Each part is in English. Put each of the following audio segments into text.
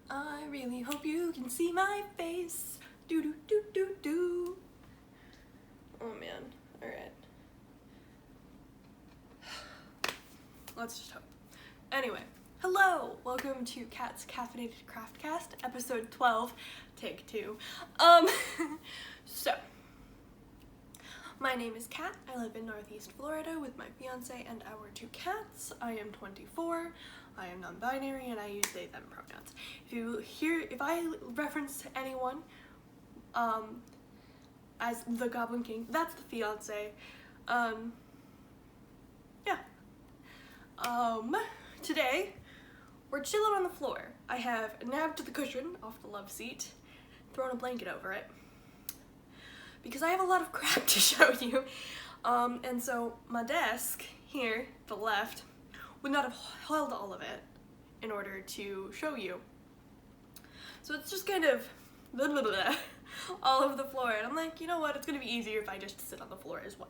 I really hope you can see my face. Do do do do do. Oh man. Alright. Let's just hope. Anyway, hello! Welcome to Kat's Caffeinated Craftcast, episode 12, take 2. So, my name is Kat. I live in Northeast Florida with my fiance and our 2 cats. I am 24. I am non-binary and I use they, them pronouns. If I reference anyone as the Goblin King, that's the fiance. Today we're chilling on the floor. I have nabbed the cushion off the love seat, thrown a blanket over it, because I have a lot of crap to show you. And so my desk here, to the left, would not have held all of it in order to show you. So it's just kind of blah, blah, blah, all over the floor. And I'm like, you know what? It's gonna be easier if I just sit on the floor as well.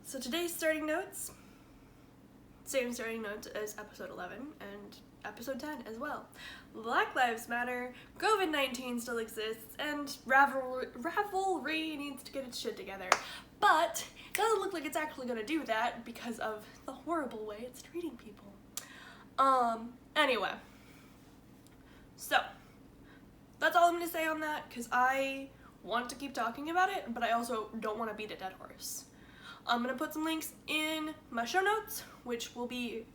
So today's starting notes, same starting notes as episode 11 and episode 10 as well. Black Lives Matter, COVID-19 still exists, and Ravelry needs to get its shit together. But it doesn't look like it's actually gonna do that because of the horrible way it's treating people. Anyway. So, that's all I'm gonna say on that, because I want to keep talking about it, but I also don't want to beat a dead horse. I'm gonna put some links in my show notes, which will be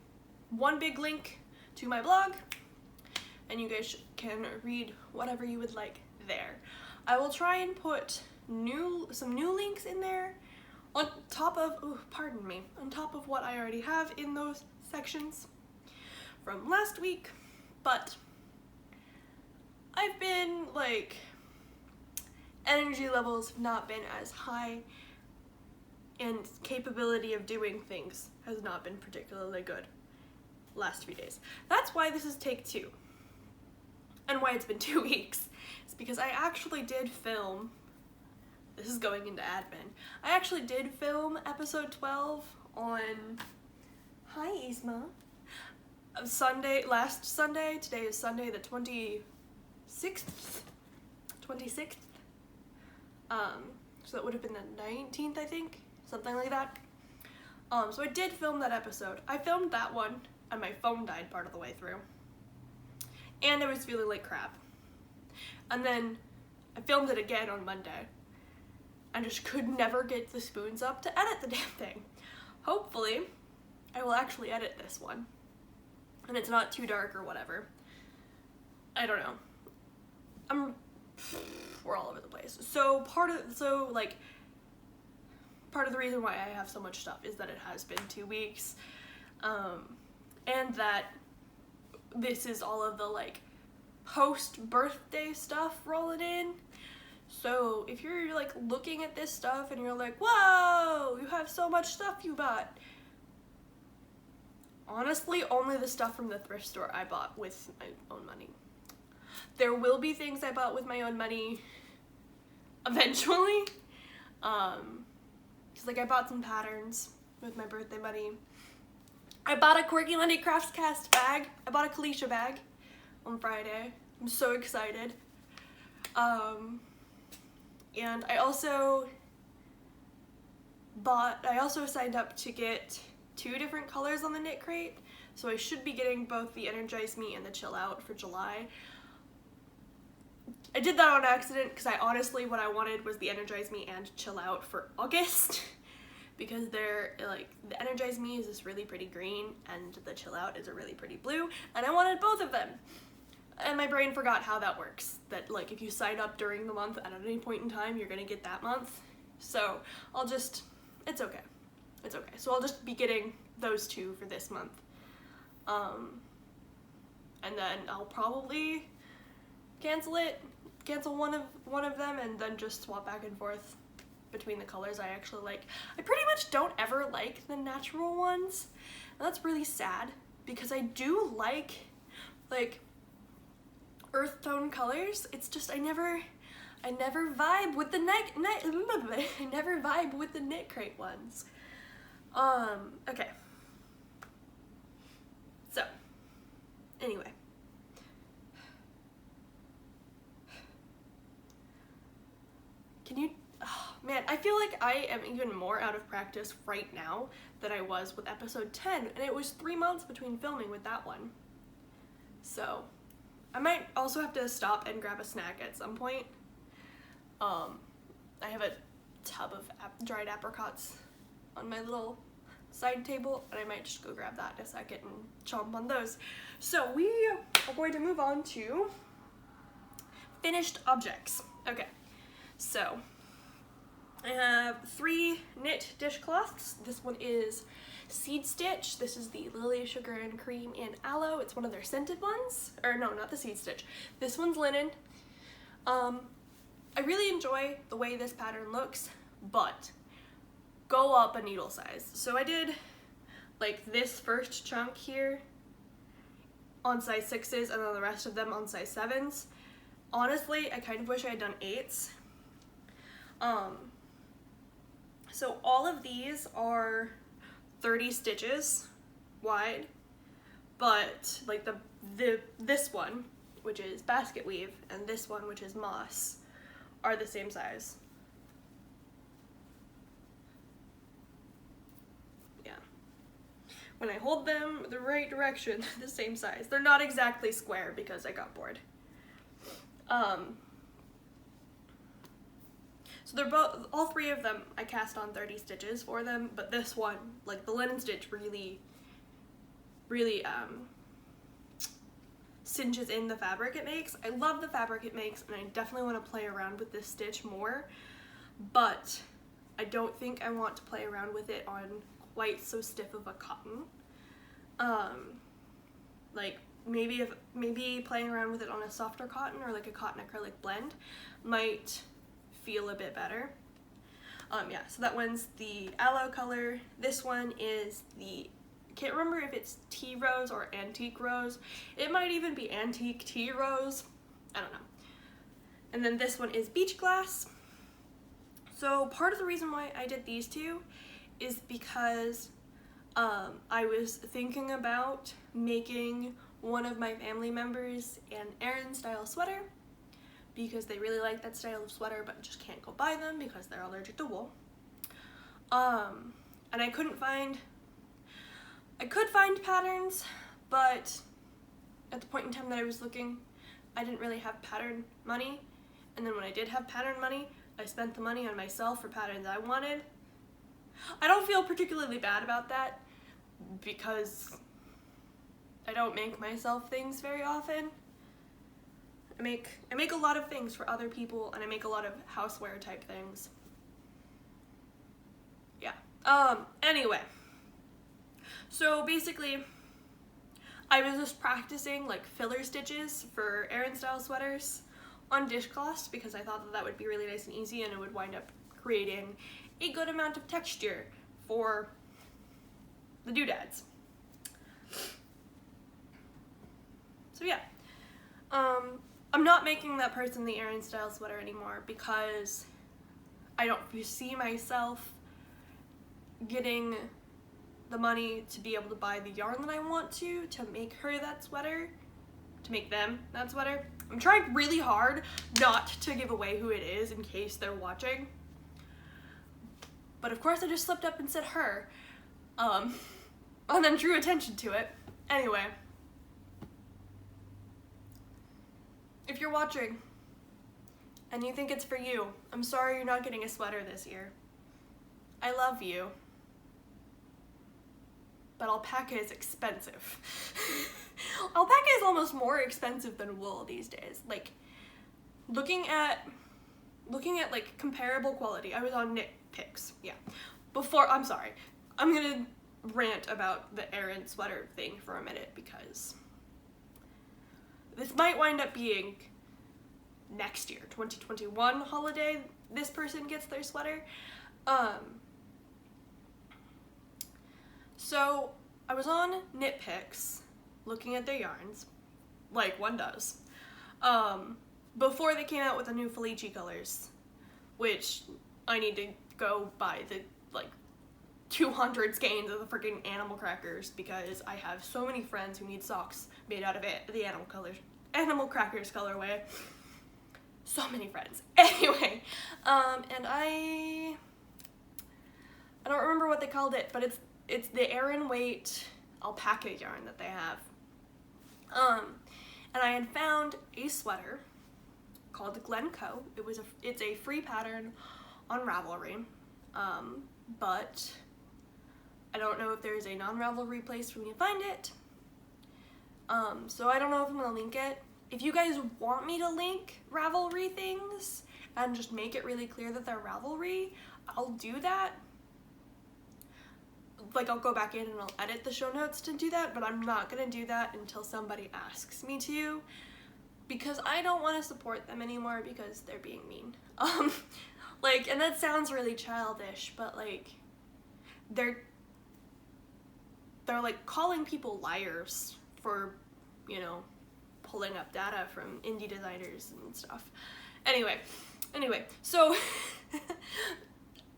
one big link to my blog, and you guys can read whatever you would like there. I will try and put some new links in there on top of, on top of what I already have in those sections from last week, but I've been, energy levels have not been as high, and capability of doing things has not been particularly good last few days. That's why this is take 2, and why it's been 2 weeks. It's because I actually did film, this is going into admin, I actually did film episode 12 on, hi Isma, last Sunday. Today is Sunday the 26th, so that would have been the 19th, I think, something like that. So I did film that episode. I filmed that one, and my phone died part of the way through, and I was feeling like crap. And then I filmed it again on Monday. I just could never get the spoons up to edit the damn thing. Hopefully, I will actually edit this one, and it's not too dark or whatever. I don't know. We're all over the place. So part of the reason why I have so much stuff is that it has been 2 weeks, and that this is all of the post-birthday stuff rolling in. So if you're looking at this stuff and you're like, whoa, you have so much stuff you bought. Honestly, only the stuff from the thrift store I bought with my own money. There will be things I bought with my own money eventually. Because I bought some patterns with my birthday money. I bought a Quirky Monday Craftcast bag. I bought a Kalisha bag on Friday. I'm so excited. And I also signed up to get 2 different colors on the knit crate. So I should be getting both the Energize Me and the Chill Out for July. I did that on accident because what I wanted was the Energize Me and Chill Out for August, because they're the Energize Me is this really pretty green and the Chill Out is a really pretty blue, and I wanted both of them. And my brain forgot how that works, that if you sign up during the month and at any point in time, you're gonna get that month. So it's okay. It's okay. So I'll just be getting those 2 for this month. And then I'll probably cancel one of them, and then just swap back and forth between the colors I actually like. I pretty much don't ever like the natural ones, and that's really sad, because I do like earth tone colors. It's just I never vibe with the I never vibe with the knit crate ones. Okay. So, anyway, I feel like I am even more out of practice right now than I was with episode 10, and it was 3 months between filming with that one. So, I might also have to stop and grab a snack at some point. I have a tub of dried apricots on my little side table, and I might just go grab that in a second and chomp on those. So we are going to move on to finished objects. Okay, so I have 3 knit dishcloths. This one is Seed Stitch. This is the Lily Sugar and Cream and Aloe. It's one of their scented ones. Or no, not the Seed Stitch. This one's linen. I really enjoy the way this pattern looks, but go up a needle size. So I did like this first chunk here on size 6s and then the rest of them on size 7s. Honestly, I kind of wish I had done 8s. So all of these are 30 stitches wide, but like this one, which is basket weave, and this one, which is moss, are the same size. Yeah. When I hold them the right direction, the same size. They're not exactly square because I got bored. So they're both, all 3 of them, I cast on 30 stitches for them, but this one, like the linen stitch, really cinches in the fabric it makes. I love the fabric it makes, and I definitely want to play around with this stitch more, but I don't think I want to play around with it on quite so stiff of a cotton. Like maybe playing around with it on a softer cotton or like a cotton acrylic blend might feel a bit better. Yeah, so that one's the aloe color. This one is the, can't remember if it's tea rose or antique rose. It might even be antique tea rose. I don't know. And then this one is beach glass. So part of the reason why I did these 2 is because I was thinking about making one of my family members an Aran style sweater because they really like that style of sweater but just can't go buy them because they're allergic to wool. And I could find patterns, but at the point in time that I was looking, I didn't really have pattern money. And then when I did have pattern money, I spent the money on myself for patterns I wanted. I don't feel particularly bad about that because I don't make myself things very often. I make a lot of things for other people, and I make a lot of houseware type things. Yeah. Anyway. So basically, I was just practicing like filler stitches for Aran style sweaters on dishcloths because I thought that would be really nice and easy, and it would wind up creating a good amount of texture for the doodads. So yeah, I'm not making that person the Aran style sweater anymore because I don't see myself getting the money to be able to buy the yarn that I want to make her that sweater, to make them that sweater. I'm trying really hard not to give away who it is in case they're watching. But of course I just slipped up and said her, and then drew attention to it. Anyway. If you're watching and you think it's for you, I'm sorry you're not getting a sweater this year. I love you. But alpaca is expensive. Alpaca is almost more expensive than wool these days. Like, looking at like comparable quality. I was on Knit Picks, yeah. I'm sorry. I'm gonna rant about the Aran sweater thing for a minute because this might wind up being next year, 2021 holiday, this person gets their sweater. So I was on Knit Picks looking at their yarns, like one does, before they came out with the new Felici colors, which I need to go buy the like 200 skeins of the freaking animal crackers because I have so many friends who need socks made out of it, the animal crackers colorway. So many friends. Anyway, and I don't remember what they called it, but it's the Aran weight alpaca yarn that they have. And I had found a sweater called the Glencoe. It's a free pattern on Ravelry, but I don't know if there's a non-Ravelry place for me to find it. So I don't know if I'm gonna link it. If you guys want me to link Ravelry things and just make it really clear that they're Ravelry, I'll do that. Like, I'll go back in and I'll edit the show notes to do that, but I'm not gonna do that until somebody asks me to, because I don't want to support them anymore because they're being mean. Like, and that sounds really childish, but like, they're like calling people liars for, you know, pulling up data from indie designers and stuff. Anyway, so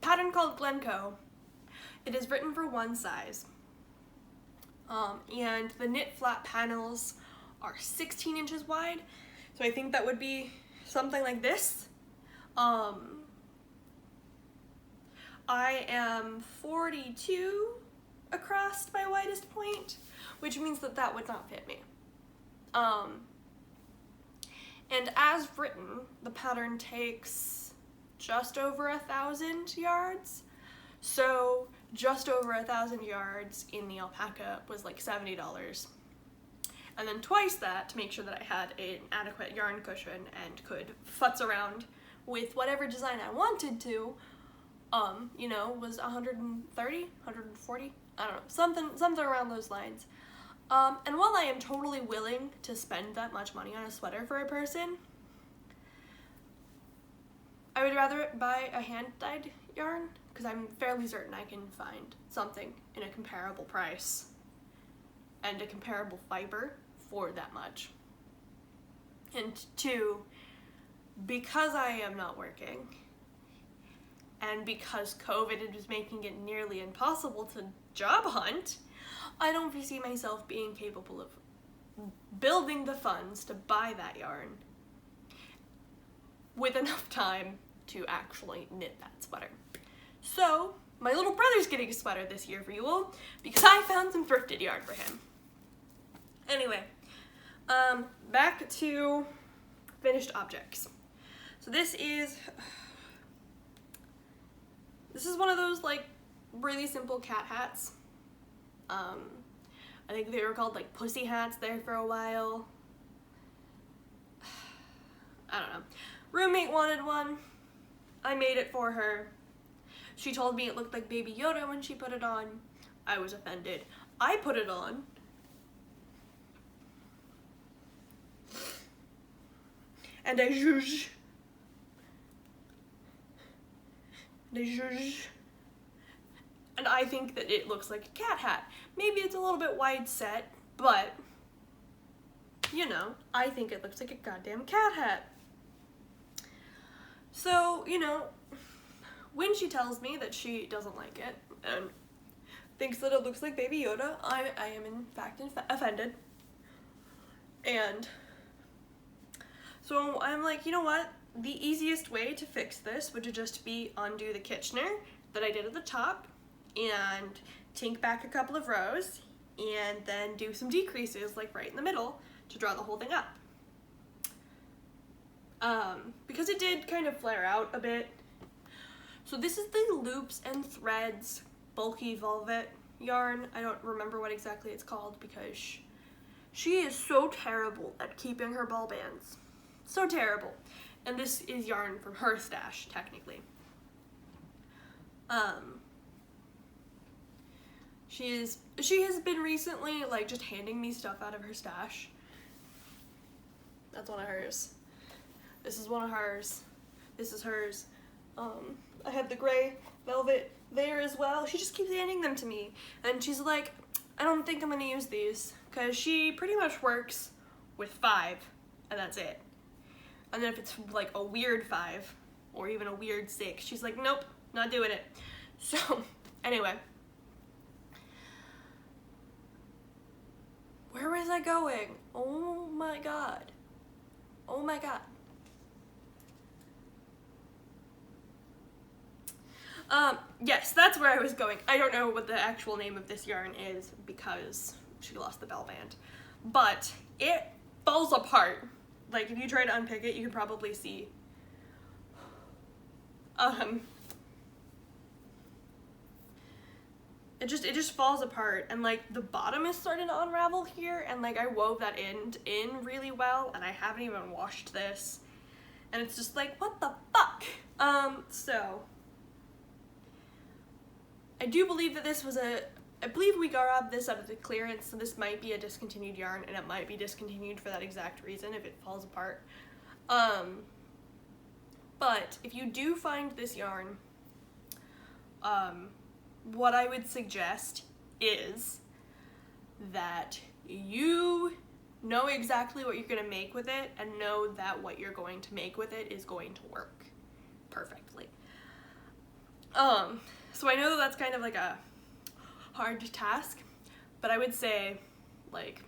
pattern called Glencoe. It is written for one size, and the knit flat panels are 16 inches wide, so I think that would be something like this. I am 42 across my widest point, which means that would not fit me. And as written, the pattern takes just over 1,000 yards. So just over 1,000 yards in the alpaca was like $70. And then twice that to make sure that I had an adequate yarn cushion and could futz around with whatever design I wanted to, you know, was 130, 140, I don't know, something around those lines. And while I am totally willing to spend that much money on a sweater for a person, I would rather buy a hand-dyed yarn, because I'm fairly certain I can find something in a comparable price and a comparable fiber for that much. And two, because I am not working, and because COVID is making it nearly impossible to job hunt, I don't foresee myself being capable of building the funds to buy that yarn with enough time to actually knit that sweater. So, my little brother's getting a sweater this year for you all, because I found some thrifted yarn for him. Anyway, back to finished objects. So this is one of those, like, really simple cat hats. I think they were called, like, pussy hats there for a while. I don't know. Roommate wanted one. I made it for her. She told me it looked like Baby Yoda when she put it on. I was offended. I put it on. And I zhuzh. And I think that it looks like a cat hat. Maybe it's a little bit wide set, but, you know, I think it looks like a goddamn cat hat. So, you know, when she tells me that she doesn't like it and thinks that it looks like Baby Yoda, I am in fact offended. And so I'm like, you know what? The easiest way to fix this would just be undo the Kitchener that I did at the top and tink back a couple of rows and then do some decreases, like right in the middle, to draw the whole thing up. Because it did kind of flare out a bit. So this is the Loops and Threads bulky velvet yarn. I don't remember what exactly it's called because she is so terrible at keeping her ball bands. So terrible. And this is yarn from her stash, technically. She has been recently, like, just handing me stuff out of her stash. That's one of hers. This is one of hers. This is hers. I had the gray velvet there as well. She just keeps handing them to me. And she's like, I don't think I'm gonna use these. Because she pretty much works with 5, and that's it. And then if it's like a weird 5, or even a weird 6, she's like, nope, not doing it. So, anyway. Where was I going? Oh my god. Oh my god. Yes, that's where I was going. I don't know what the actual name of this yarn is because she lost the bell band. But it falls apart. Like, if you try to unpick it, you can probably see. It just falls apart, and like the bottom is starting to unravel here, and like I wove that in really well, and I haven't even washed this, and it's just like, what the fuck? So I do believe that this was I believe we grabbed this out of the clearance, so this might be a discontinued yarn, and it might be discontinued for that exact reason if it falls apart. But if you do find this yarn, what I would suggest is that you know exactly what you're going to make with it, and know that what you're going to make with it is going to work perfectly. So I know that that's kind of like a hard task, but I would say, like,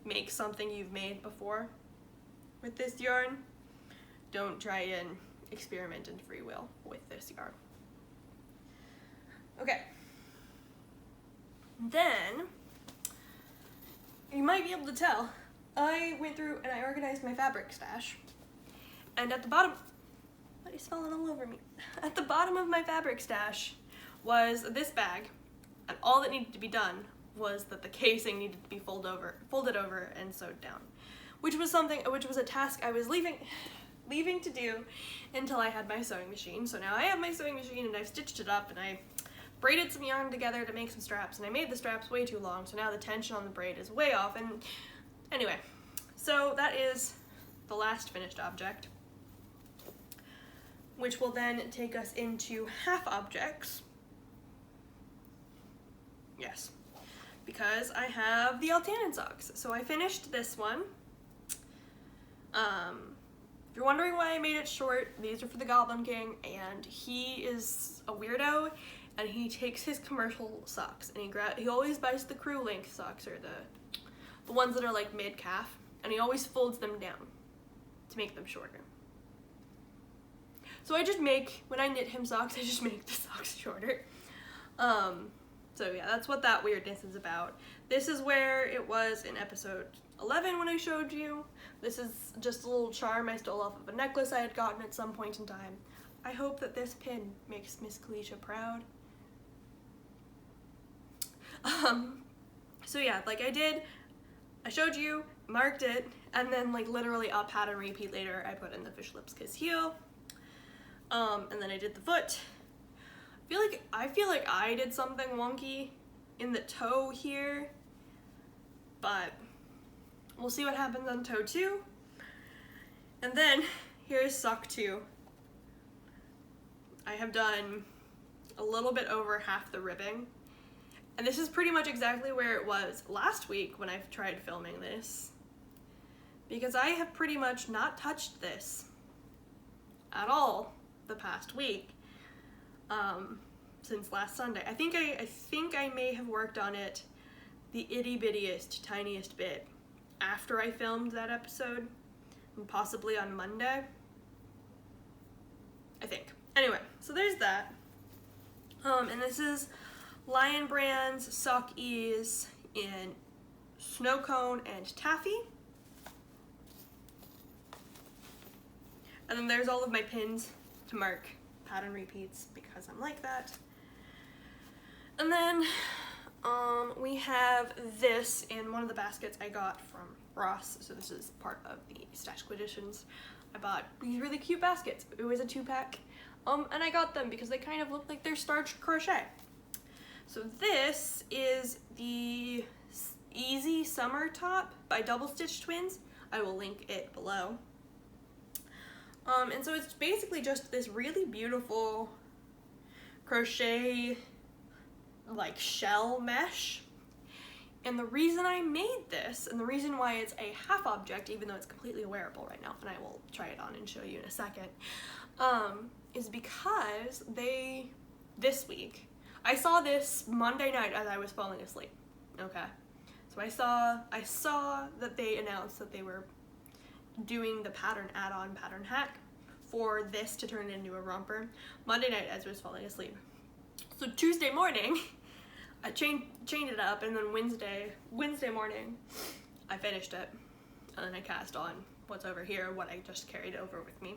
make something you've made before with this yarn. Don't try and experiment in free will with this yarn. Okay. Then, you might be able to tell, I went through and I organized my fabric stash, and at the bottom, what is falling all over me? At the bottom of my fabric stash was this bag, and all that needed to be done was that the casing needed to be folded over and sewed down, which was a task I was leaving to do until I had my sewing machine. So now I have my sewing machine, and I've stitched it up, and I braided some yarn together to make some straps, and I made the straps way too long, so now the tension on the braid is way off. And anyway, so that is the last finished object, which will then take us into half objects. Yes, because I have the Altanin socks. So I finished this one. If you're wondering why I made it short, these are for the Goblin King, and he is a weirdo, and he takes his commercial socks, and he always buys the crew length socks, or the ones that are like mid-calf, and he always folds them down to make them shorter. So I just when I knit him socks, I just make the socks shorter. So yeah, that's what that weirdness is about. This is where it was in episode 11 when I showed you. This is just a little charm I stole off of a necklace I had gotten at some point in time. I hope that this pin makes Miss Kalisha proud. So yeah, like I showed you, marked it, and then like literally a pattern repeat later, I put in the fish lips kiss heel. And then I did the foot. I feel like I did something wonky in the toe here, but we'll see what happens on toe 2. And then here's sock 2. I have done a little bit over half the ribbing, and this is pretty much exactly where it was last week when I tried filming this, because I have pretty much not touched this at all the past week, since last Sunday. I think I may have worked on it the itty bittiest, tiniest bit after I filmed that episode, and possibly on Monday, I think. Anyway, so there's that. And this is Lion Brand's Sock Ease in Snow Cone and Taffy. And then there's all of my pins to mark pattern repeats because I'm like that. And then we have this in one of the baskets I got from Ross. So this is part of the Stash Expeditions. I bought these really cute baskets. It was a 2-pack. And I got them because they kind of look like they're starched crochet. So this is the Easy Summer Top by Double Stitch Twins. I will link it below. And so it's basically just this really beautiful crochet like shell mesh. And the reason I made this, and the reason why it's a half object, even though it's completely wearable right now, and I will try it on and show you in a second, is because this week, I saw this Monday night as I was falling asleep, okay? So I saw that they announced that they were doing the pattern add-on pattern hack for this to turn into a romper Monday night as I was falling asleep. So Tuesday morning, I chained it up, and then Wednesday morning, I finished it, and then I cast on what's over here, what I just carried over with me.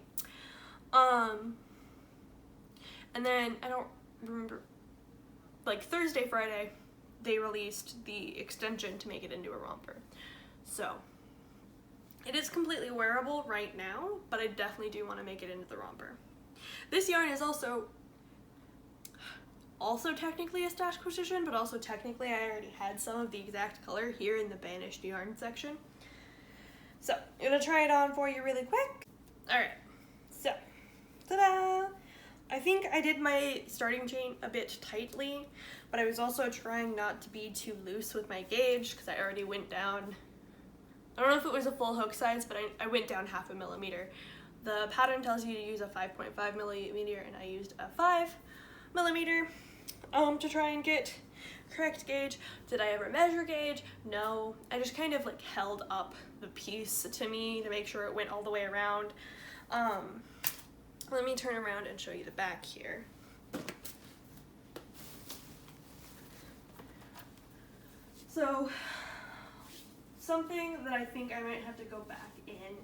And then I don't remember, like Thursday, Friday, they released the extension to make it into a romper. So it is completely wearable right now, but I definitely do want to make it into the romper. This yarn is also technically a stash acquisition, but also technically I already had some of the exact color here in the banished yarn section. So I'm gonna try it on for you really quick. All right, so ta-da! I think I did my starting chain a bit tightly, but I was also trying not to be too loose with my gauge because I already went down, I don't know if it was a full hook size, but I went down 0.5 millimeter. The pattern tells you to use a 5.5 millimeter, and I used a 5 millimeter to try and get correct gauge. Did I ever measure gauge? No. I just kind of like held up the piece to me to make sure it went all the way around. Let me turn around and show you the back here. So, something that I think I might have to go back in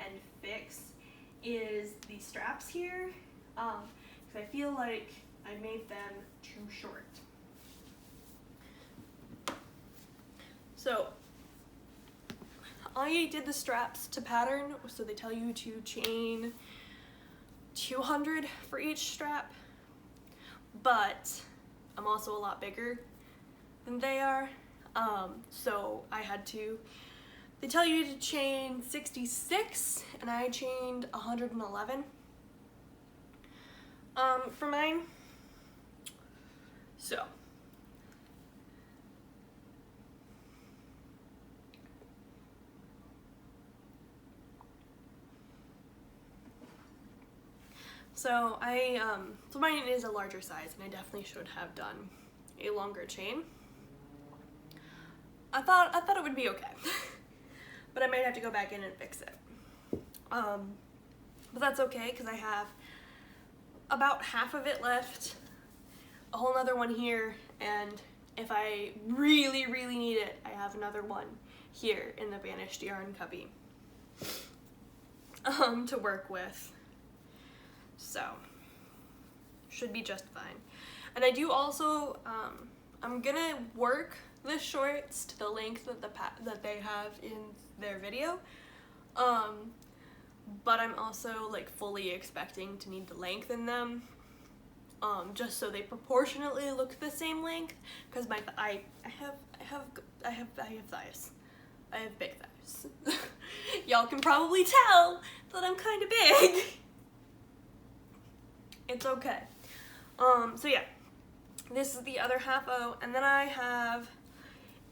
and fix is the straps here, because I feel like I made them too short. So, I did the straps to pattern, so they tell you to chain 200 for each strap, but I'm also a lot bigger than they are, so I had to, they tell you to chain 66, and I chained 111 for mine. So so mine is a larger size, and I definitely should have done a longer chain. I thought it would be okay, but I might have to go back in and fix it. But that's okay, because I have about half of it left, a whole nother one here, and if I really, really need it, I have another one here in the banished yarn cubby to work with. So, should be just fine. And I do also, I'm gonna work the shorts to the length that they have in their video, but I'm also like fully expecting to need to lengthen them, just so they proportionately look the same length, because I have thighs. I have big thighs. Y'all can probably tell that I'm kind of big. It's okay. So yeah, this is the other half O, and then I have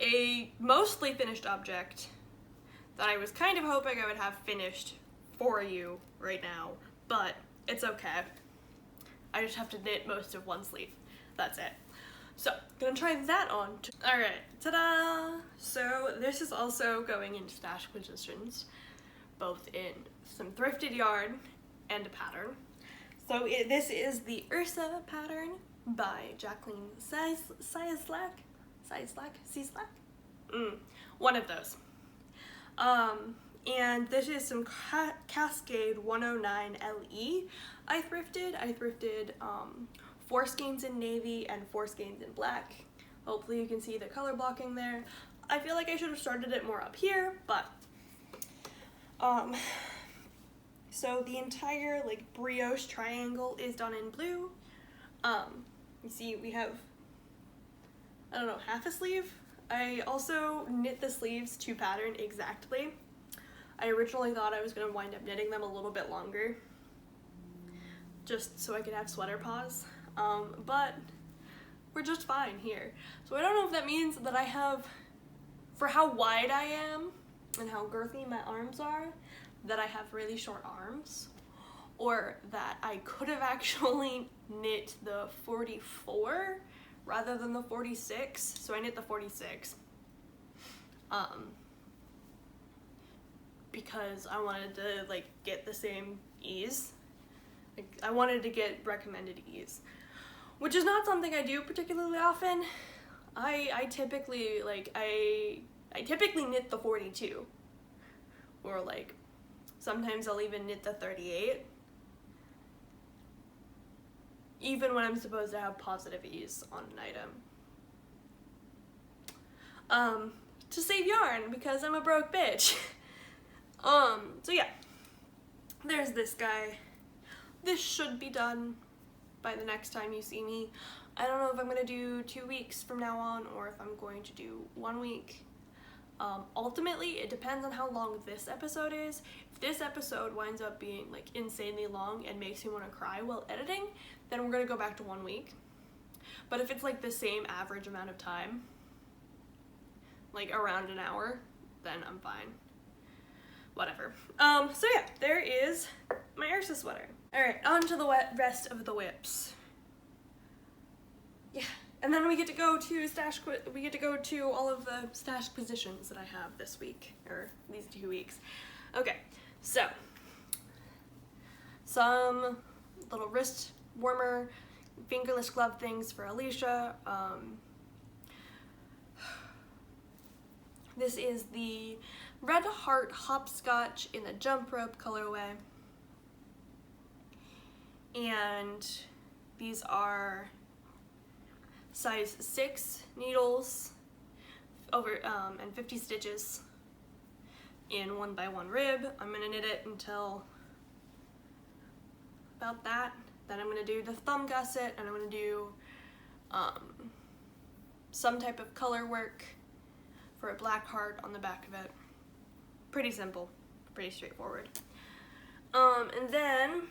a mostly finished object that I was kind of hoping I would have finished for you right now, but it's okay. I just have to knit most of one sleeve. That's it. So, gonna try that on. Alright, ta-da! So, this is also going into stash positions, both in some thrifted yarn and a pattern. So this is the URSA pattern by Jacqueline Cieslak? One of those. And this is some Cascade 109 LE I thrifted 4 skeins in navy and 4 skeins in black. Hopefully you can see the color blocking there. I feel like I should have started it more up here, but so the entire like brioche triangle is done in blue. You see we have, I don't know, half a sleeve. I also knit the sleeves to pattern exactly. I originally thought I was going to wind up knitting them a little bit longer, just so I could have sweater paws, but we're just fine here. So I don't know if that means that I have, for how wide I am and how girthy my arms are, that I have really short arms, or that I could have actually knit the 44 rather than the 46, so I knit the 46, because I wanted to like get the same ease Like, I wanted to get recommended ease, which is not something I do particularly often. I typically, like, I typically knit the 42, or like sometimes I'll even knit the 38, even when I'm supposed to have positive ease on an item. To save yarn, because I'm a broke bitch. So yeah, there's this guy. This should be done by the next time you see me. I don't know if I'm gonna do 2 weeks from now on, or if I'm going to do 1 week. Ultimately, it depends on how long this episode is. If this episode winds up being like insanely long and makes me want to cry while editing, then we're gonna go back to 1 week. But if it's like the same average amount of time, like around an hour, then I'm fine. Whatever. So yeah, there is my URSA sweater. Alright, on to the rest of the whips. Yeah, and then we get to go to all of the stash positions that I have this week, or these 2 weeks. Okay, so some little wrist warmer, fingerless glove things for Alicia. This is the Red Heart Hopscotch in the Jump Rope colorway. And these are size 6 needles over and 50 stitches in 1x1 rib. I'm gonna knit it until about that. Then I'm gonna do the thumb gusset, and I'm gonna do some type of color work for a black heart on the back of it. Pretty simple, pretty straightforward. And then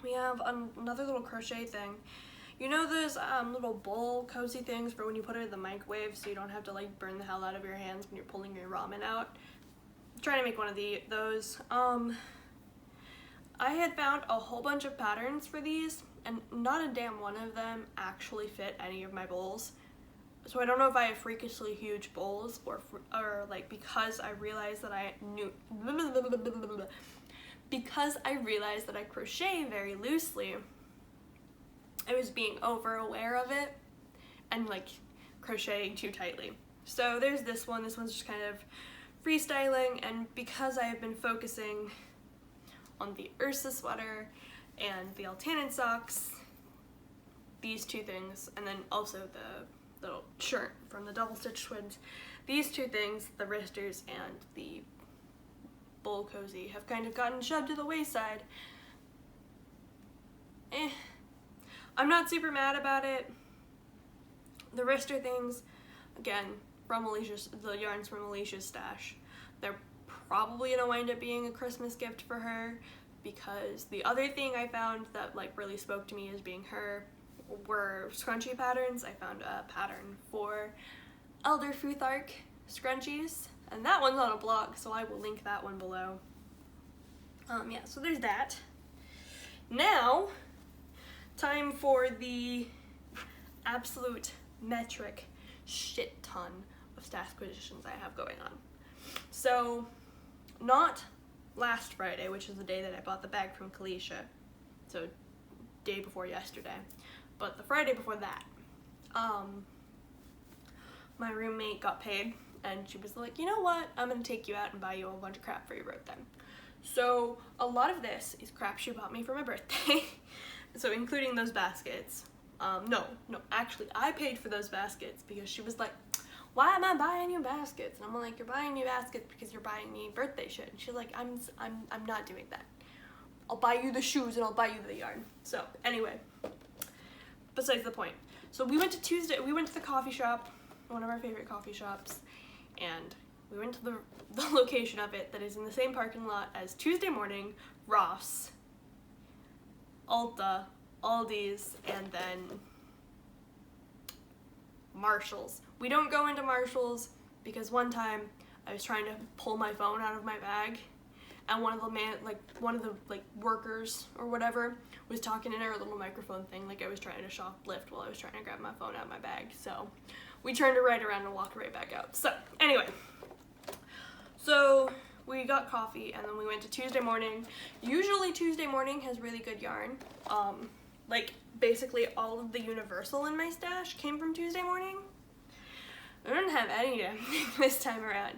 we have another little crochet thing. You know those little bowl cozy things for when you put it in the microwave so you don't have to like burn the hell out of your hands when you're pulling your ramen out? I'm trying to make one of those. I had found a whole bunch of patterns for these, and not a damn one of them actually fit any of my bowls. So I don't know if I have freakishly huge bowls, or like because I realized that I crochet very loosely, I was being over aware of it and like crocheting too tightly. So there's this one. This one's just kind of freestyling, and because I have been focusing on the URSA sweater and the Altanin socks, these 2 things, and then also the little shirt from the Double Stitch Twins, these 2 things, the wristers and the bowl cozy, have kind of gotten shoved to the wayside. I'm not super mad about it. The wrister things, again, from the yarns from Alicia's stash, they're probably gonna wind up being a Christmas gift for her, because the other thing I found that like really spoke to me as being her were scrunchie patterns. I found a pattern for Elder Futhark scrunchies, and that one's on a blog, so I will link that one below. Yeah, so there's that. Now, time for the absolute metric shit ton of stash acquisitions I have going on. So, not last Friday, which is the day that I bought the bag from Kalisha, so day before yesterday, but the Friday before that, my roommate got paid, and she was like, you know what, I'm gonna take you out and buy you a bunch of crap for your birthday. So a lot of this is crap she bought me for my birthday. So including those baskets. No, actually I paid for those baskets because she was like, why am I buying you baskets? And I'm like, you're buying me baskets because you're buying me birthday shit. And she's like, I'm not doing that. I'll buy you the shoes and I'll buy you the yarn. So anyway, besides the point. So we went to the coffee shop, one of our favorite coffee shops, and we went to the location of it that is in the same parking lot as Tuesday Morning, Ross, Ulta, Aldi's, and then Marshall's. We don't go into Marshall's because one time I was trying to pull my phone out of my bag, and one of the workers or whatever was talking in our little microphone thing like I was trying to shoplift while I was trying to grab my phone out of my bag. So we turned it right around and walked right back out. So anyway, so we got coffee, and then we went to Tuesday morning. Usually Tuesday morning has really good yarn. Like basically all of the Universal in my stash came from Tuesday morning. I didn't have any this time around.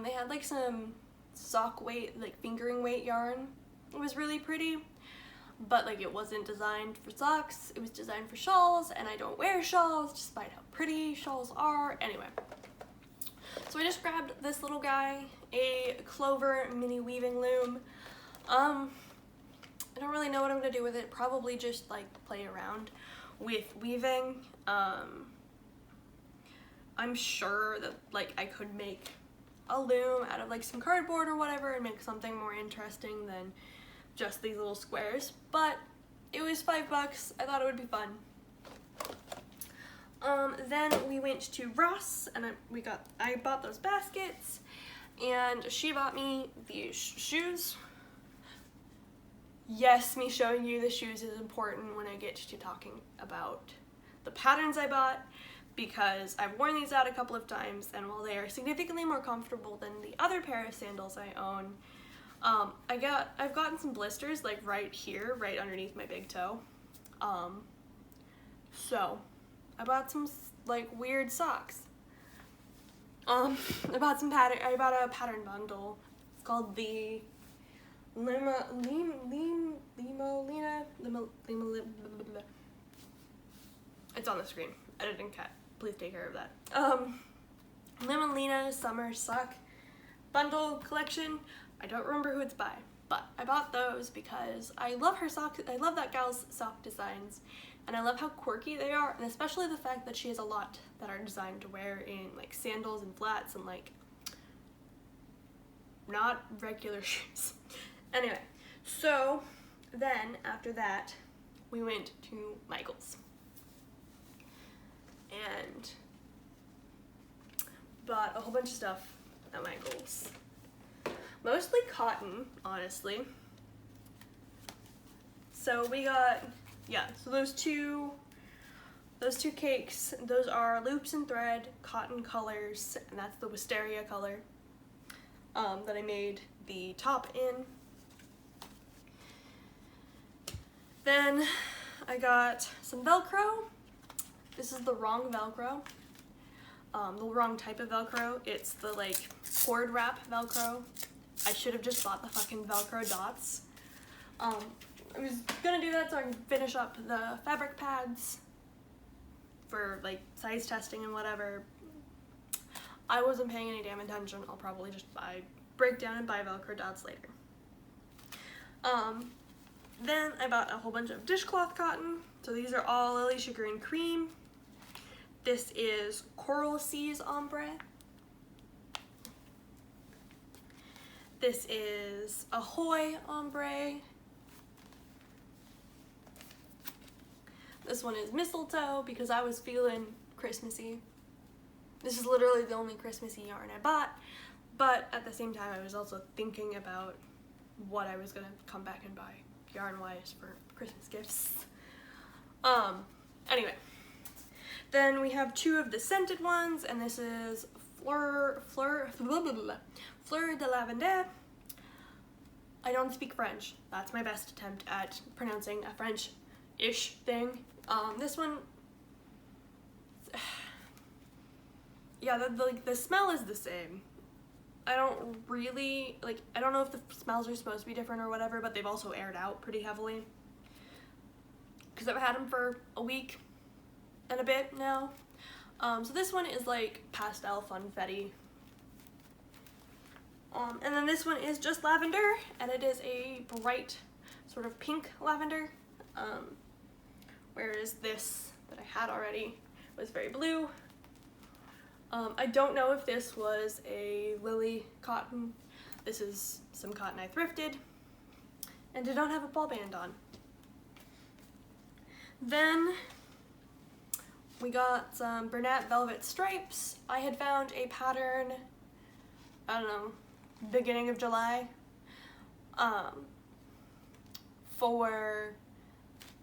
They had like some sock weight, like fingering weight yarn. It was really pretty, but like it wasn't designed for socks. It was designed for shawls, and I don't wear shawls despite how pretty shawls are. Anyway, so I just grabbed this little guy, a Clover mini weaving loom. I don't really know what I'm gonna do with it. Probably just like play around with weaving. I'm sure that like I could make a loom out of like some cardboard or whatever and make something more interesting than just these little squares, but it was $5. I thought it would be fun. Then we went to Ross, and I bought those baskets, and she bought me these shoes. Yes, me showing you the shoes is important when I get to talking about the patterns I bought, because I've worn these out a couple of times, and while they are significantly more comfortable than the other pair of sandals I own, I've gotten some blisters like right here, right underneath my big toe. So I bought some like weird socks. I bought a pattern bundle. It's called the It's on the screen. Editing cat. Please take care of that. Limalina Summer Sock Bundle Collection. I don't remember who it's by, but I bought those because I love her socks. I love that gal's sock designs, and I love how quirky they are, and especially the fact that she has a lot that are designed to wear in like sandals and flats and like not regular shoes. Anyway, so then after that we went to Michael's and bought a whole bunch of stuff at Michael's. Mostly cotton, honestly. So we got, so those two cakes, those are loops and thread, cotton colors, and that's the wisteria color that I made the top in. Then I got some Velcro. This is the wrong Velcro. The wrong type of Velcro. It's the like cord wrap Velcro. I should have just bought the fucking Velcro dots. I was gonna do that so I can finish up the fabric pads for like size testing and whatever. I wasn't paying any damn attention. I'll probably just break down and buy Velcro dots later. Then I bought a whole bunch of dishcloth cotton. So these are all Alicia Green Cream. This is Coral Seas Ombre. This is Ahoy Ombre. This one is Mistletoe because I was feeling Christmassy. This is literally the only Christmassy yarn I bought, but at the same time I was also thinking about what I was gonna come back and buy yarn-wise for Christmas gifts. Anyway, then we have two of the scented ones, and this is Fleur de Lavender. I don't speak French. That's my best attempt at pronouncing a French-ish thing. This one, yeah, the smell is the same. I don't really, I don't know if the smells are supposed to be different or whatever, but they've also aired out pretty heavily. Because I've had them for a week and a bit now. So this one is like pastel funfetti. And then this one is just lavender, and it is a bright sort of pink lavender. Whereas this that I had already was very blue. I don't know if this was a Lily cotton. This is some cotton I thrifted and did not have a ball band on. Then we got some Bernat Velvet Stripes. I had found a pattern, I don't know, beginning of July, for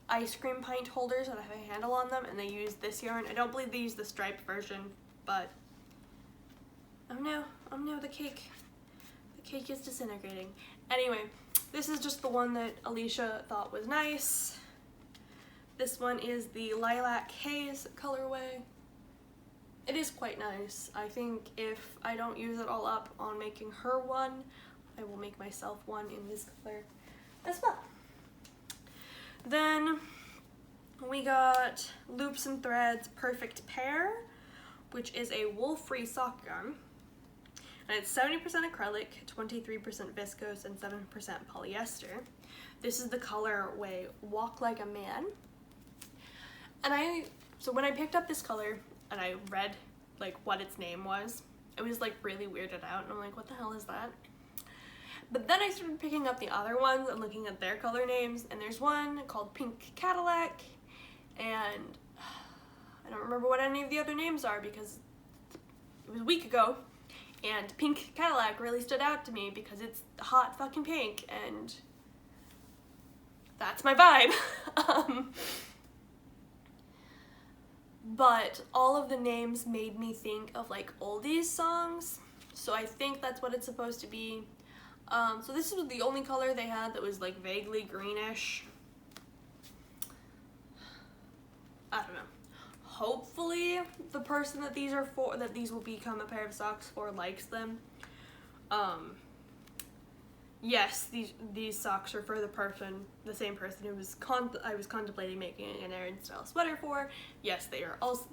ice cream pint holders that have a handle on them, and they use this yarn. I don't believe they use the striped version, but I'm new. The cake is disintegrating. Anyway, this is just the one that Alicia thought was nice. This one is the Lilac Haze colorway. It is quite nice. I think if I don't use it all up on making her one, I will make myself one in this color as well. Then we got Loops and Threads Perfect Pair, which is a wool-free sock yarn. And it's 70% acrylic, 23% viscose, and 7% polyester. This is the colorway Walk Like a Man. And so when I picked up this color and I read like what its name was, it was like really weirded out, and I'm like, what the hell is that? But then I started picking up the other ones and looking at their color names, and there's one called Pink Cadillac, and I don't remember what any of the other names are because it was a week ago, and Pink Cadillac really stood out to me because it's hot fucking pink, and that's my vibe. But all of the names made me think of like oldies songs, so I think that's what it's supposed to be. So this was the only color they had that was like vaguely greenish. I don't know. Hopefully the person that these are for, that these will become a pair of socks for, likes them. Yes, these socks are for the same person who I was contemplating making an Erin style sweater for. Yes, they are also,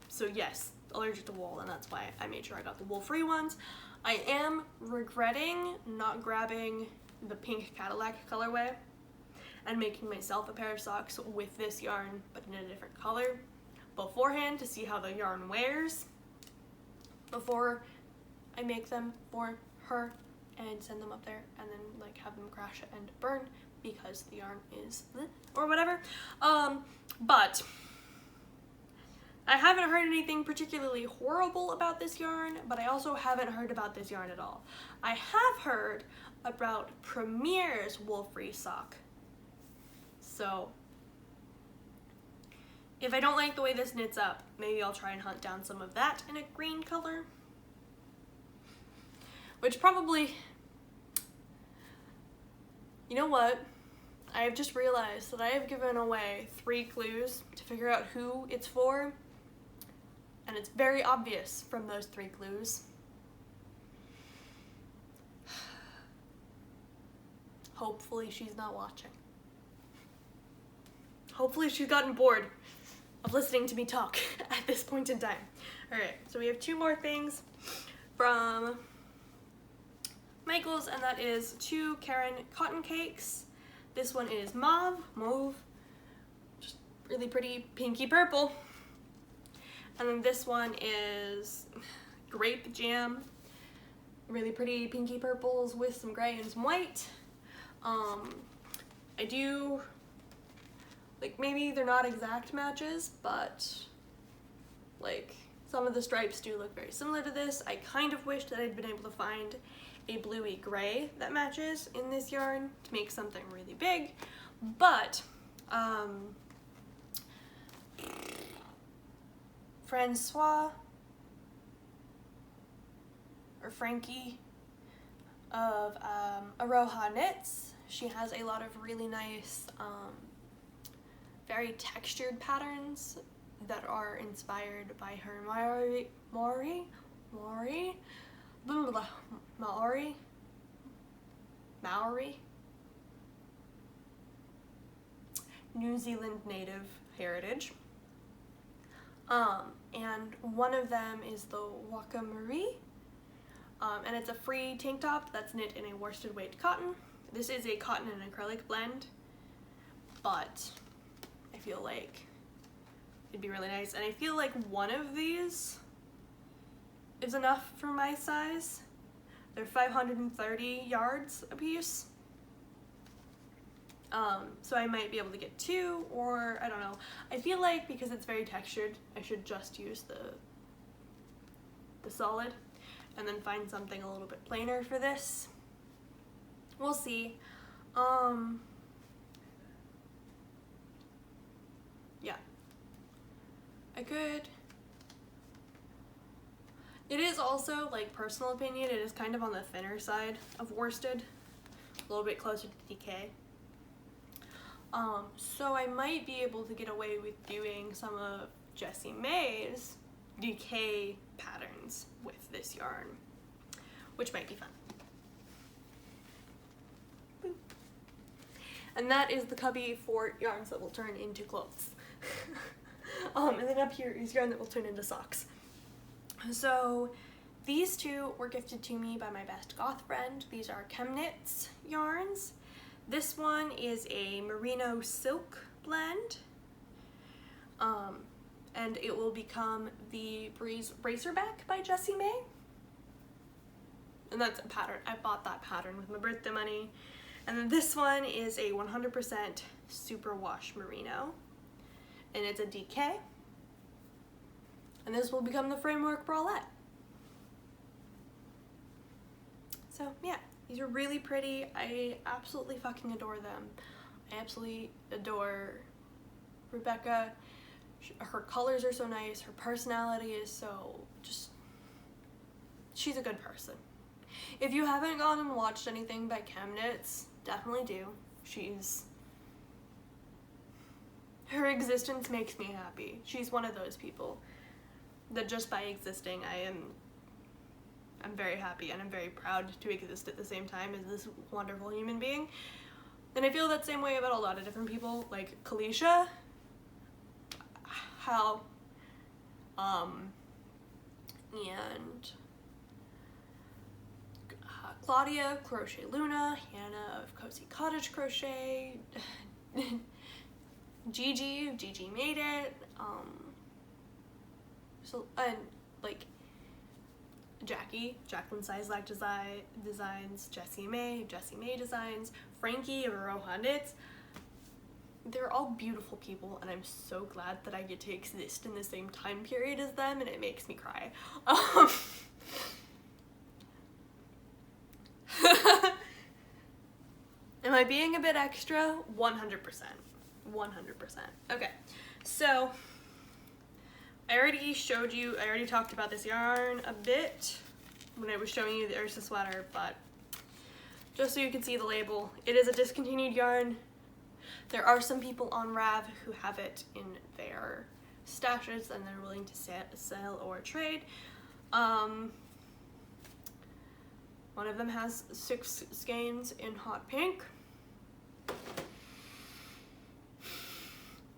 so yes, allergic to wool, and that's why I made sure I got the wool-free ones. I am regretting not grabbing the Pink Cadillac colorway and making myself a pair of socks with this yarn, but in a different color, beforehand to see how the yarn wears before I make them for her and send them up there and then like have them crash and burn because the yarn is or whatever. But I haven't heard anything particularly horrible about this yarn, but I also haven't heard about this yarn at all. I have heard about Premier's wool-free sock. So if I don't like the way this knits up, maybe I'll try and hunt down some of that in a green color. Which probably, you know what? I have just realized that I have given away 3 clues to figure out who it's for. And it's very obvious from those 3 clues. Hopefully she's not watching. Hopefully she's gotten bored of listening to me talk at this point in time. Alright, so we have 2 more things from Michael's, and that is 2 Karen cotton cakes. This one is mauve, just really pretty pinky purple. And then this one is grape jam, really pretty pinky purples with some gray and some white. I do, like, maybe they're not exact matches, but like some of the stripes do look very similar to this. I kind of wish that I'd been able to find a bluey gray that matches in this yarn to make something really big, but Frankie of Aroha Knits, she has a lot of really nice very textured patterns that are inspired by her Maori New Zealand native heritage. And one of them is the Wakamuri, and it's a free tank top that's knit in a worsted weight cotton. This is a cotton and acrylic blend, but I feel like it'd be really nice, and I feel like one of these is enough for my size. They're 530 yards a piece. So I might be able to get 2, or I don't know. I feel like because it's very textured, I should just use the solid and then find something a little bit plainer for this. We'll see. Yeah. I could. It is also, like, personal opinion, it is kind of on the thinner side of worsted, a little bit closer to DK. So I might be able to get away with doing some of Jessie May's DK patterns with this yarn, which might be fun. Boop. And that is the cubby for yarns that will turn into clothes. And then up here is yarn that will turn into socks. So these two were gifted to me by my best goth friend. These are Chemnitz yarns. This one is a merino silk blend, and it will become the Breeze Racerback by Jessie May. And that's a pattern. I bought that pattern with my birthday money. And then this one is a 100% superwash merino, and it's a DK. And this will become the framework bralette. So yeah. These are really pretty. I absolutely fucking adore them. I absolutely adore Rebecca. Her colors are so nice. Her personality is so just... She's a good person. If you haven't gone and watched anything by Chemnitz, definitely do. Her existence makes me happy. She's one of those people that just by existing, I'm very happy and I'm very proud to exist at the same time as this wonderful human being. And I feel that same way about a lot of different people, like Kalisha, Hal, and Claudia, Crochet Luna, Hannah of Cozy Cottage Crochet, Gigi made it, and like Jacqueline Sizlak designs, Jessie May designs, Frankie of Aroha Knits. They're all beautiful people, and I'm so glad that I get to exist in the same time period as them, and it makes me cry. Am I being a bit extra? 100%. 100%. Okay, so I already talked about this yarn a bit when I was showing you the URSA sweater, but just so you can see the label, it is a discontinued yarn. There are some people on Rav who have it in their stashes and they're willing to sell or trade. One of them has 6 skeins in hot pink.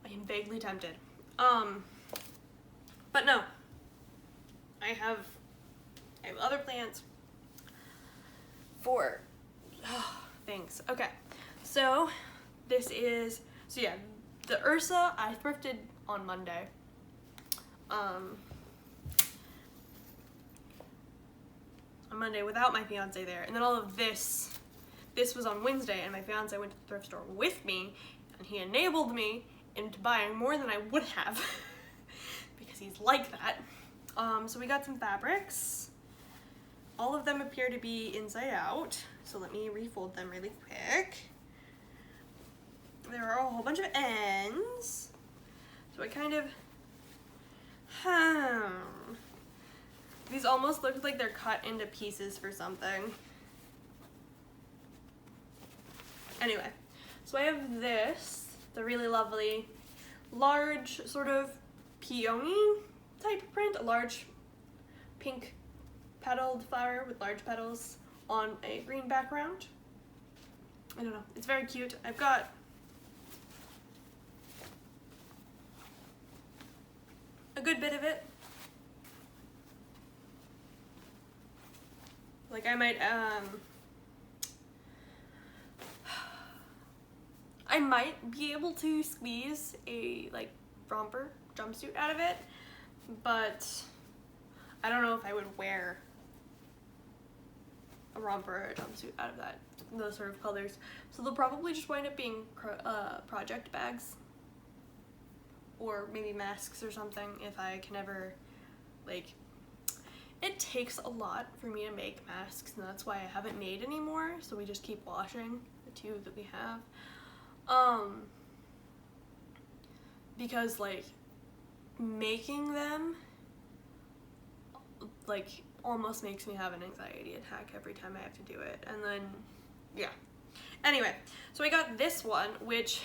I am vaguely tempted. But no, I have other plans for things. Okay, so this is, so yeah, the URSA I thrifted on Monday. On Monday without my fiance there, and then all of this was on Wednesday, and my fiance went to the thrift store with me, and he enabled me into buying more than I would have because he's like that. So we got some fabrics. All of them appear to be inside out, so let me refold them really quick. There are a whole bunch of ends, so I kind of these almost look like they're cut into pieces for something. Anyway, so I have this, the really lovely large sort of peony type print, a large pink petaled flower with large petals on a green background. I don't know, it's very cute. I've got a good bit of it. Like I might be able to squeeze a like romper jumpsuit out of it, but I don't know if I would wear a romper or a jumpsuit out of those sort of colors. So they'll probably just wind up being project bags or maybe masks or something if I can ever, like, it takes a lot for me to make masks, and that's why I haven't made any more, so we just keep washing the 2 that we have. Because like making them like almost makes me have an anxiety attack every time I have to do it. And then, yeah. Anyway, so I got this one, which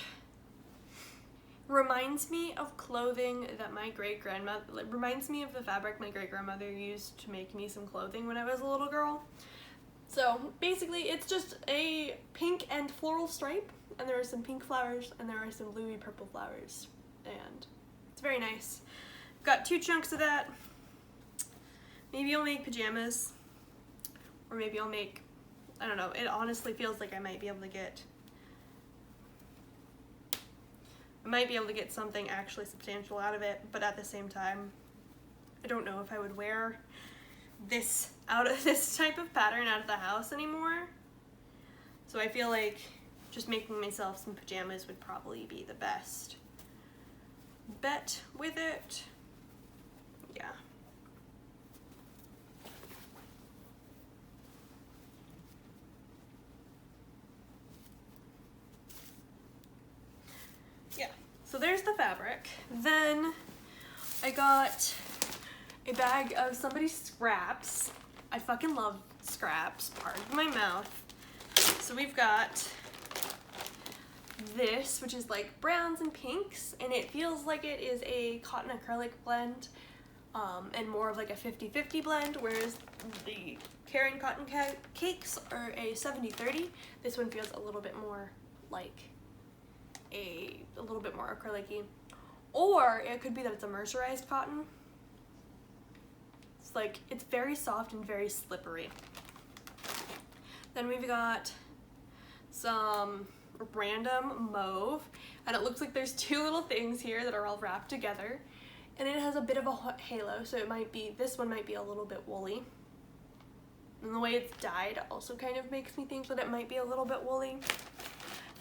reminds me of clothing that my great-grandmother, reminds me of the fabric my great-grandmother used to make me some clothing when I was a little girl. So basically it's just a pink and floral stripe, and there are some pink flowers and there are some bluey purple flowers, and it's very nice. Got 2 chunks of that. Maybe I'll make pajamas, or maybe I'll make, I don't know, it honestly feels like I might be able to get something actually substantial out of it, but at the same time, I don't know if I would wear this type of pattern out of the house anymore. So I feel like just making myself some pajamas would probably be the best bet with it. Yeah. Yeah, so there's the fabric. Then I got a bag of somebody's scraps. I fucking love scraps, pardon my mouth. So we've got this, which is like browns and pinks, and it feels like it is a cotton acrylic blend, and more of like a 50-50 blend, whereas the Karen cotton cakes are a 70-30. This one feels a little bit more like a little bit more acrylic-y. Or it could be that it's a mercerized cotton. It's like, it's very soft and very slippery. Then we've got some random mauve, and it looks like there's 2 little things here that are all wrapped together, and it has a bit of a halo, so it might be, this one might be a little bit woolly. And the way it's dyed also kind of makes me think that it might be a little bit woolly.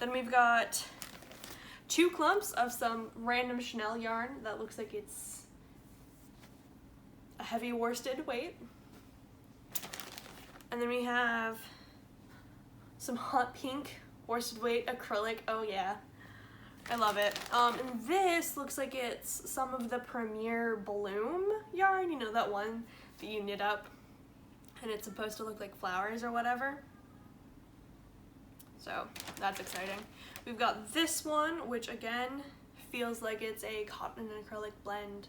Then we've got 2 clumps of some random Chanel yarn that looks like it's a heavy worsted weight. And then we have some hot pink worsted weight acrylic. Oh yeah, I love it. And this looks like it's some of the Premier Bloom yarn, you know, that one that you knit up and it's supposed to look like flowers or whatever. So that's exciting. We've got this one, which again feels like it's a cotton and acrylic blend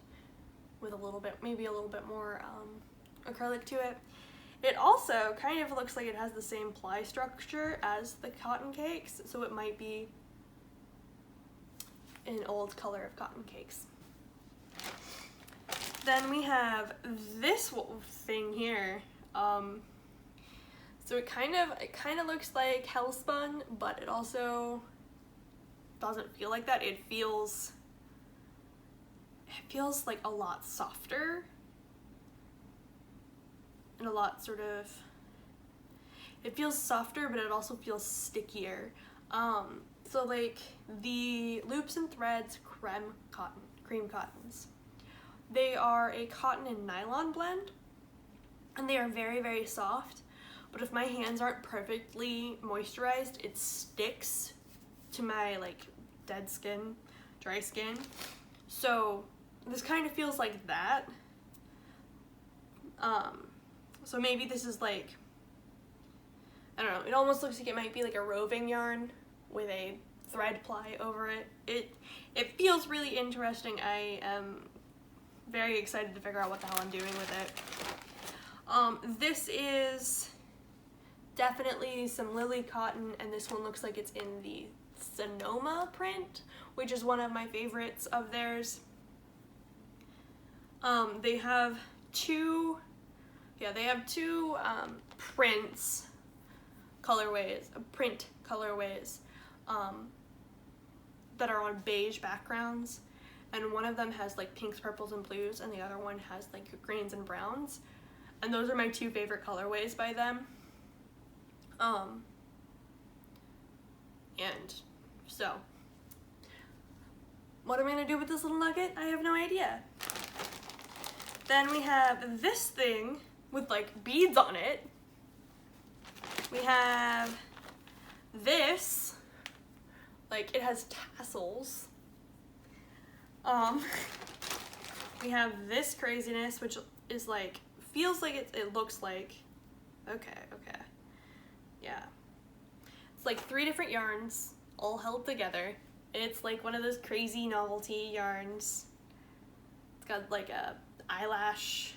with a little bit, maybe a little bit more acrylic to it. It also kind of looks like it has the same ply structure as the cotton cakes, so it might be an old color of cotton cakes. Then we have this thing here. So it kind of looks like Hellspun, but it also doesn't feel like that. It feels like a lot softer and a lot sort of, it feels softer, but it also feels stickier. So like the Loops and Threads cream cottons, they are a cotton and nylon blend, and they are very, very soft, but if my hands aren't perfectly moisturized, it sticks to my like dead skin, dry skin. So this kind of feels like that. So maybe this is like, I don't know, it almost looks like it might be like a roving yarn with a thread ply over it. It feels really interesting. I am very excited to figure out what the hell I'm doing with it. This is definitely some Lily cotton, and this one looks like it's in the Sonoma print, which is one of my favorites of theirs. They have two print colorways that are on beige backgrounds, and one of them has like pinks, purples, and blues, and the other one has like greens and browns, and those are my 2 favorite colorways by them. And so what am I gonna do with this little nugget? I have no idea. Then we have this thing with like beads on it. We have this, like it has tassels. We have this craziness, which is like feels like it looks like, okay, yeah. It's like 3 different yarns all held together. It's like one of those crazy novelty yarns. It's got like a eyelash,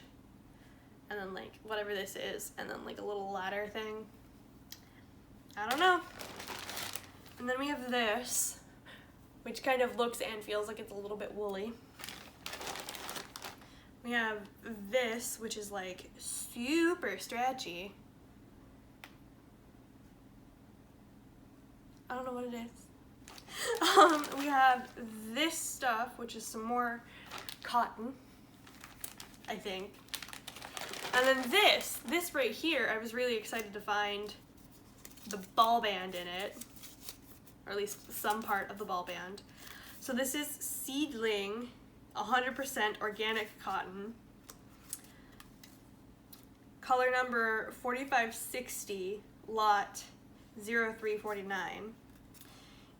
and then like whatever this is, and then like a little ladder thing. I don't know. And then we have this, which kind of looks and feels like it's a little bit woolly. We have this, which is like super stretchy. I don't know what it is. We have this stuff, which is some more cotton, I think. And then this right here, I was really excited to find the ball band in it, or at least some part of the ball band. So this is Seedling 100% organic cotton, color number 4560, lot 0349.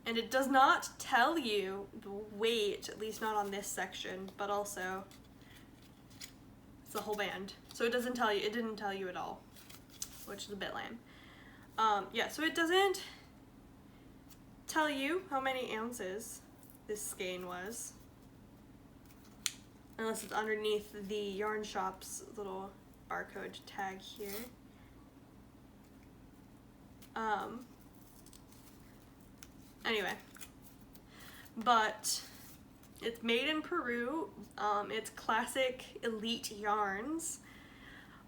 And it does not tell you the weight, at least not on this section, but also it's the whole band. So it didn't tell you at all, which is a bit lame. Yeah, so it doesn't tell you how many ounces this skein was, unless it's underneath the yarn shop's little barcode tag here. Anyway, but it's made in Peru. It's classic elite yarns.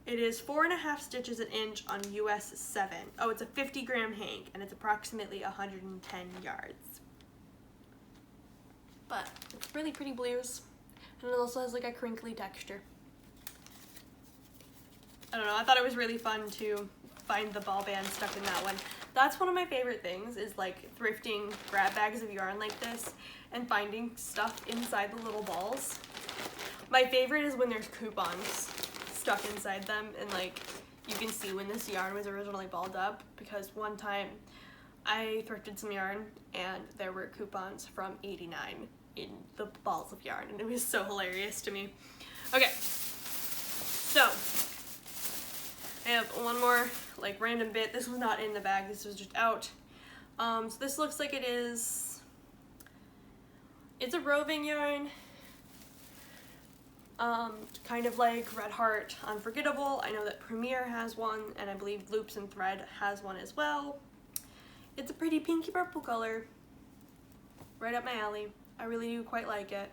It is 4.5 stitches an inch on US 7. Oh, it's a 50-gram hank, and it's approximately 110 yards. But it's really pretty blues, and it also has like a crinkly texture. I don't know, I thought it was really fun to find the ball band stuck in that one. That's one of my favorite things, is like thrifting grab bags of yarn like this and finding stuff inside the little balls. My favorite is when there's coupons stuck inside them, and like you can see when this yarn was originally balled up, because one time I thrifted some yarn and there were coupons from '89 in the balls of yarn, and it was so hilarious to me. Okay, so I have one more like random bit. This was not in the bag, this was just out. So this looks like it's a roving yarn, kind of like Red Heart Unforgettable. I know that Premier has one, and I believe Loops and Thread has one as well. It's a pretty pinky purple color, right up my alley. I really do quite like it.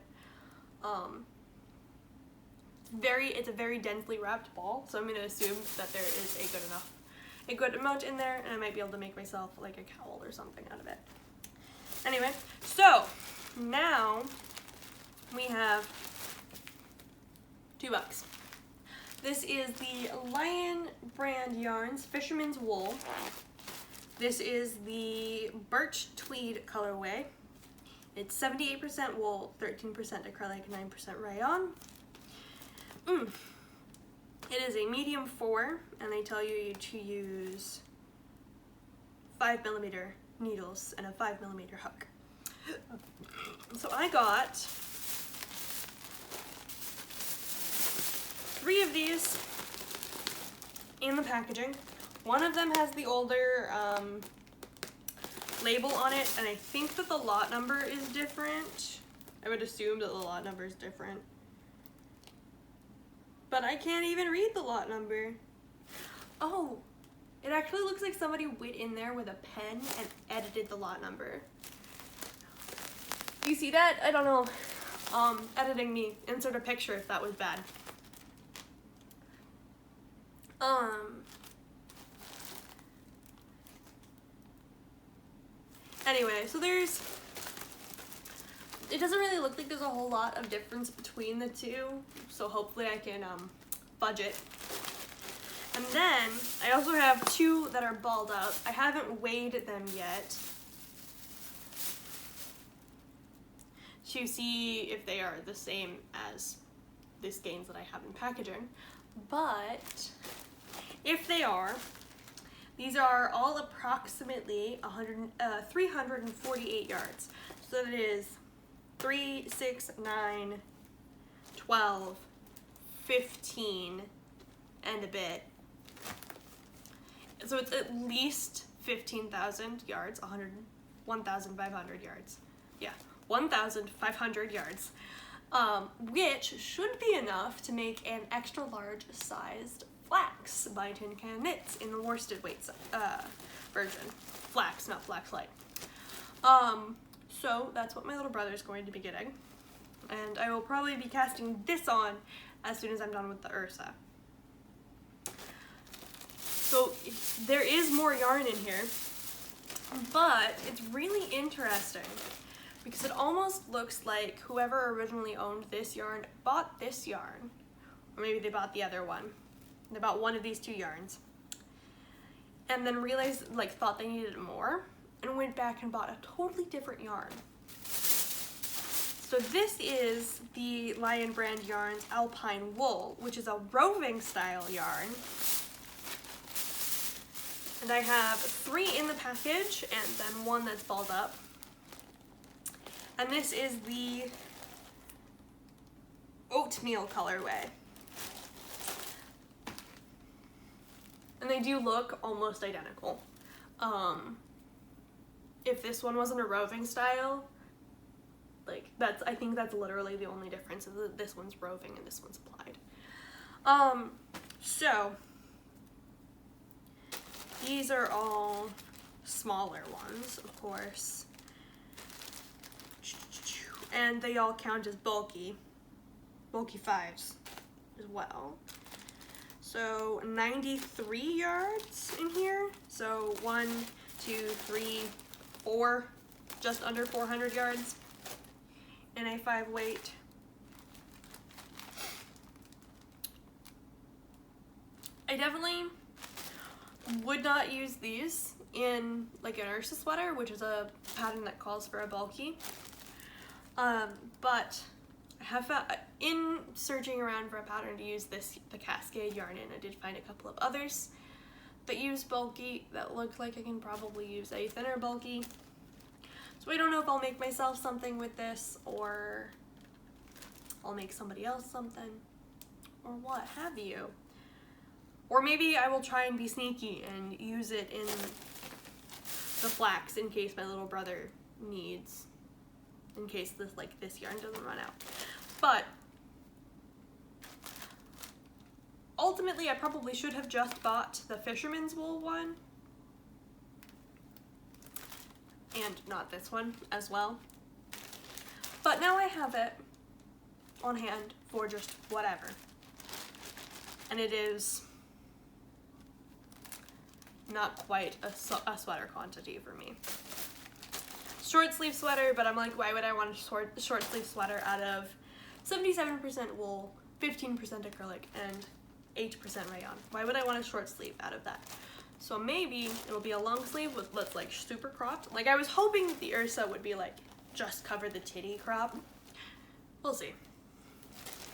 It's a very densely wrapped ball, so I'm going to assume that there is a good amount in there, and I might be able to make myself like a cowl or something out of it. Anyway, so now we have $2. This is the Lion brand yarns Fisherman's Wool. This is the Birch Tweed colorway. It's 78% wool, 13% acrylic, 9% rayon. It is a medium 4, and they tell you to use 5mm needles and a 5mm hook. So I got 3 of these in the packaging. One of them has the older label on it, and I think that the lot number is different. I would assume that the lot number is different. But I can't even read the lot number. Oh, it actually looks like somebody went in there with a pen and edited the lot number. You see that? I don't know. Editing me. Insert a picture if that was bad. Anyway, so it doesn't really look like there's a whole lot of difference between the two, so hopefully I can budget. And then I also have 2 that are balled up. I haven't weighed them yet to see if they are the same as the skeins that I have in packaging, but if they are, these are all approximately 348 yards. So that is 3, 6, 9, 12, 15, and a bit. So it's at least 15,000 yards, 1,500 yards. Yeah, 1,500 yards, which should be enough to make an extra large sized flax by Tin Can Knits in the worsted weight version. Flax, not flax light. So that's what my little brother is going to be getting. And I will probably be casting this on as soon as I'm done with the URSA. So there is more yarn in here, but it's really interesting because it almost looks like whoever originally owned this yarn bought this yarn, or maybe they bought the other one. They bought one of these two yarns and then realized, like, thought they needed more and went back and bought a totally different yarn. So this is the Lion Brand Yarns Alpine Wool, which is a roving style yarn. And I have 3 in the package and then 1 that's balled up. And this is the oatmeal colorway. And they do look almost identical. If this one wasn't a roving style, like, I think that's literally the only difference, is that this one's roving and this one's plied. So these are all smaller ones, of course, and they all count as bulky 5s as well. So 93 yards in here. So 1, 2, 3, 4, just under 400 yards in a 5 weight. I definitely would not use these in like an URSA sweater, which is a pattern that calls for a bulky. But I have found, in searching around for a pattern to use the Cascade yarn in, I did find a couple of others that use bulky that look like I can probably use a thinner bulky. So I don't know if I'll make myself something with this, or I'll make somebody else something, or what have you. Or maybe I will try and be sneaky and use it in the flax in case my little brother needs, in case this yarn doesn't run out. But ultimately I probably should have just bought the fisherman's wool one and not this one as well. But now I have it on hand for just whatever. And it is not quite a sweater quantity for me. Short sleeve sweater, but I'm like, why would I want a short sleeve sweater out of 77% wool, 15% acrylic, and 8% rayon? Why would I want a short sleeve out of that? So maybe it'll be a long sleeve that's like super cropped. Like, I was hoping that the URSA would be like just cover the titty crop. We'll see.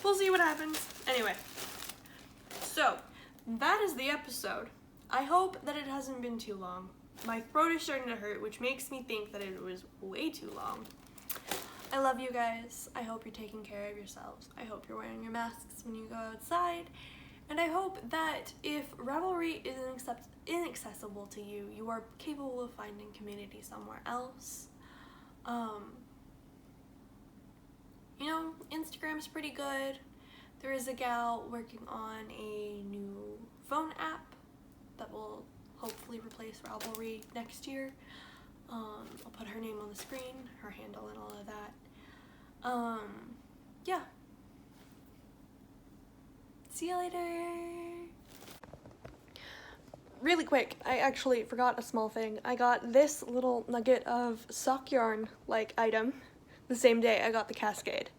We'll see what happens. Anyway, so that is the episode. I hope that it hasn't been too long. My throat is starting to hurt, which makes me think that it was way too long. I love you guys. I hope you're taking care of yourselves. I hope you're wearing your masks when you go outside. And I hope that if Ravelry is inaccessible to you, you are capable of finding community somewhere else. You know, Instagram's pretty good. There is a gal working on a new phone app that will hopefully replace Ravelry next year. I'll put her name on the screen, her handle, and all of that. Yeah. See you later. Really quick, I actually forgot a small thing. I got this little nugget of sock yarn like item the same day I got the Cascade.